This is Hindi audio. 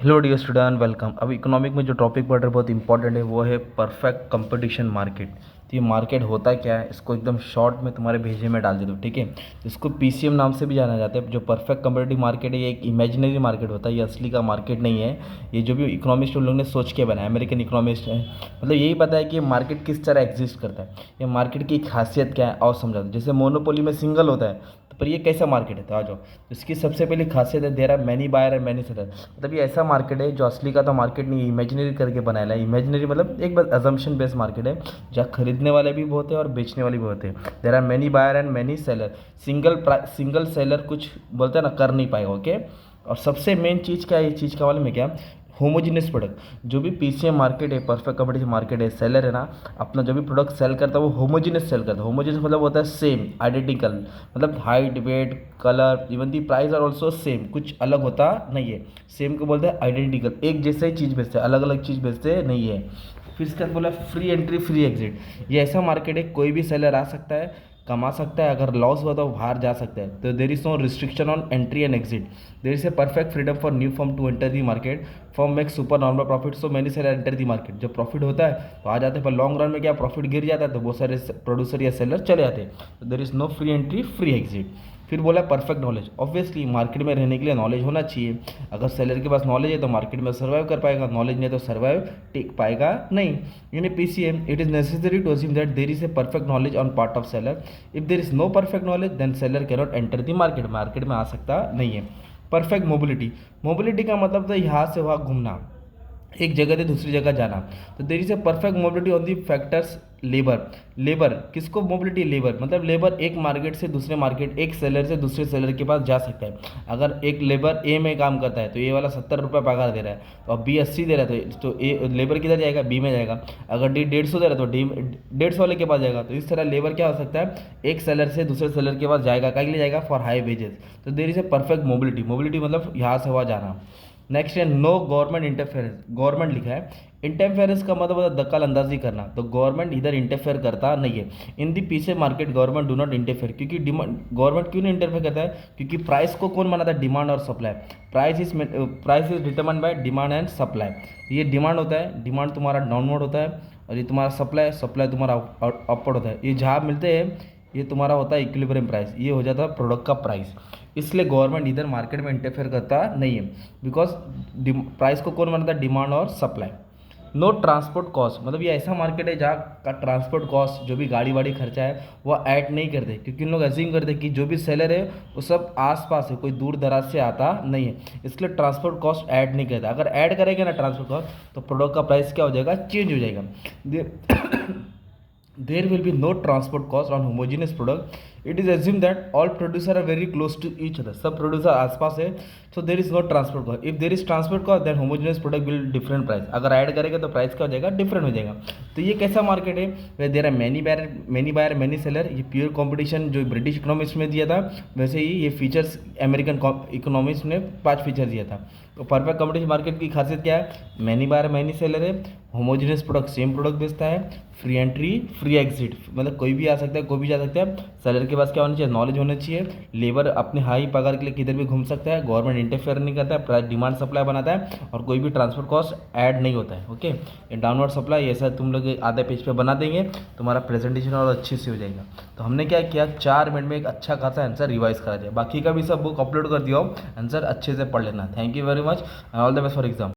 Hello dear student, welcome. अब इकोनॉमिक में जो टॉपिक पढ़ रहे बहुत इंपॉर्टेंट है, वो है परफेक्ट कंपटीशन मार्केट। तो ये मार्केट होता क्या है, इसको एकदम शॉर्ट में तुम्हारे भेजे में डाल देता हूँ, ठीक है। तो इसको पीसीएम नाम से भी जाना जाता है। जो परफेक्ट कंपटीटिव मार्केट है, ये एक इमेजिनरी मार्केट होता है, ये असली का मार्केट नहीं है। ये जो भी इकोनॉमिस्ट उन लोगों ने सोच के बनाया, अमेरिकन इकोनॉमिस्ट है, मतलब यही पता है कि मार्केट किस तरह एग्जिस्ट करता है, ये मार्केट की खासियत क्या है और समझा दो। जैसे मोनोपोली में सिंगल होता है, तो पर ये कैसा मार्केट है, तो आ जाओ। तो इसकी सबसे पहली खासियत है, there are many buyer and many seller. मतलब ये ऐसा मार्केट है जो असली का तो मार्केट नहीं, इमेजिनरी करके बनाया है। इमेजिनरी मतलब एक बस अजम्पशन बेस्ड मार्केट है, जहाँ खरीदने वाले भी बहुत है और बेचने वाले भी होते हैं। There are many buyer and many seller. Single seller कुछ बोलते हैं ना, कर नहीं पाएगा, ओके। और सबसे मेन चीज़ क्या है, इस चीज़ का वाले में क्या, होमोजीनियस प्रोडक्ट। जो भी पीसीएम मार्केट है, परफेक्ट कम्पिटिटिव मार्केट है, सेलर है ना, अपना जो भी प्रोडक्ट सेल करता है वो होमोजीनियस सेल करता है। होमोजीनियस मतलब होता है सेम, आइडेंटिकल, मतलब height, weight, colour, even the price are also same, कुछ अलग होता नहीं है। सेम को बोलते हैं आइडेंटिकल, एक जैसे ही चीज़ बेचते हैं, अलग अलग चीज़ बेचते नहीं है। फिर इसके बाद बोला फ्री एंट्री फ्री एग्जिट। ये ऐसा मार्केट है, कोई भी सेलर आ सकता है, कमा सकता है, अगर लॉस हुआ तो बाहर जा सकता है। तो there is no restriction on entry and exit. There is a perfect freedom for new firm to enter the market. Firm make super normal profit, so many seller enter the market. जब प्रॉफिट होता है तो आ जाते हैं, पर लॉन्ग रन में क्या प्रॉफिट गिर जाता है तो बहुत सारे प्रोड्यूसर या सेलर चले जाते हैं। तो there is no free entry free exit. फिर बोला परफेक्ट नॉलेज। ऑब्वियसली मार्केट में रहने के लिए नॉलेज होना चाहिए। अगर सेलर के पास नॉलेज है तो मार्केट में सर्वाइव कर पाएगा, नॉलेज नहीं तो सर्वाइव टिक पाएगा नहीं। In PCM it is necessary to assume that there is a perfect knowledge on part of seller. If there is no perfect knowledge then seller cannot enter the market, market में आ सकता नहीं है। Perfect mobility. मोबिलिटी का मतलब तो यहाँ से वहाँ घूमना, एक जगह से दूसरी जगह जाना। तो there is a perfect mobility on the factors. Labour, labour किसको मोबिलिटी, लेबर मतलब लेबर एक मार्केट से दूसरे मार्केट, एक सेलर से दूसरे सेलर के पास जा सकता है। अगर एक लेबर ए में काम करता है तो ए वाला 70 रुपये पगार दे रहा है, तो अब बी 80 दे रहा है, तो ए लेबर किधर जाएगा, बी में जाएगा। अगर डी 150 दे रहा है तो डी 150 वाले के पास जाएगा। तो इस तरह लेबर क्या हो सकता है, एक सेलर से दूसरे सेलर के पास जाएगा, क्या के लिए जाएगा, फॉर हाई वेजेस। तो there is a perfect mobility. Mobility मतलब यहाँ से वहाँ जाना। नेक्स्ट है नो गवर्नमेंट इंटरफेरेंस। गवर्नमेंट लिखा है, इंटरफेरेंस का मतलब होता है दखल अंदाजी करना, तो गवर्नमेंट इधर इंटरफेयर करता नहीं है। इन दी पीछे market government do not interfere, क्योंकि डिमांड, गवर्नमेंट क्यों नहीं इंटरफेयर करता है, क्योंकि प्राइस को कौन बनाता है, डिमांड और supply. Price is determined by demand and supply. ये डिमांड होता है, डिमांड तुम्हारा डाउनवर्ड होता है, और ये तुम्हारा सप्लाई, सप्लाई तुम्हारा अपवर्ड होता है। ये जहाँ मिलते हैं ये तुम्हारा होता है इक्विलिब्रियम प्राइस, ये हो जाता है प्रोडक्ट का प्राइस। इसलिए गवर्नमेंट इधर मार्केट में इंटरफेयर करता नहीं है, बिकॉज प्राइस को कौन बनाता है, डिमांड और सप्लाई। नो ट्रांसपोर्ट कॉस्ट, मतलब ये ऐसा मार्केट है जहाँ का ट्रांसपोर्ट कॉस्ट, जो भी गाड़ी वाड़ी खर्चा है वो ऐड नहीं करते, क्योंकि उन लोग एज्यूम करते हैं कि जो भी सेलर है वो सब आसपास है, कोई दूर दराज से आता नहीं है, इसलिए ट्रांसपोर्ट कॉस्ट ऐड नहीं करता। अगर ऐड करेंगे ना ट्रांसपोर्ट कॉस्ट, तो प्रोडक्ट का प्राइस क्या हो जाएगा, चेंज हो जाएगा। there will be no transport cost on homogeneous product. It is assumed that all producers are very close to each other, सब प्रोड्यूसर आसपास है, so there is no transport cost. If there is transport cost then homogeneous product will different price. अगर ऐड करेगा तो प्राइस क्या हो जाएगा, डिफरेंट हो जाएगा। तो ये कैसा मार्केट है, where there are many buyer many seller. ये प्योर कंपटीशन जो ब्रिटिश इकोनॉमिक्स में दिया था, वैसे ही ये फीचर्स अमेरिकन इकोनॉमिक्स ने 5 फीचर दिया था। तो परफेक्ट कंपटीशन मार्केट की खासियत क्या है, मैनी बायर मैनी सेलर है, होमोजेनियस प्रोडक्ट सेम प्रोडक्ट बेचता है, फ्री एंट्री फ्री एग्जिट, मतलब कोई भी आ सकता है, कोई भी जा सकता है। सेलर के पास क्या होना चाहिए, नॉलेज होना चाहिए। लेबर अपने हाई पगार के लिए किधर भी घूम सकता है, गवर्नमेंट इंटरफेयर नहीं करता है, प्राइस डिमांड सप्लाई बनाता है, और कोई भी ट्रांसपोर्ट कॉस्ट ऐड नहीं होता है, ओके। ये डाउनवर्ड सप्लाई ऐसा तुम लोग आधे पेज पे बना देंगे, तुम्हारा प्रेजेंटेशन और अच्छे से हो जाएगा। तो हमने क्या किया, 4 मिनट में एक अच्छा खासा आंसर रिवाइज करा दिया। बाकी का भी सब बुक अपलोड कर दिया हो, आंसर अच्छे से पढ़ लेना। Thank you very much, all the best for exam.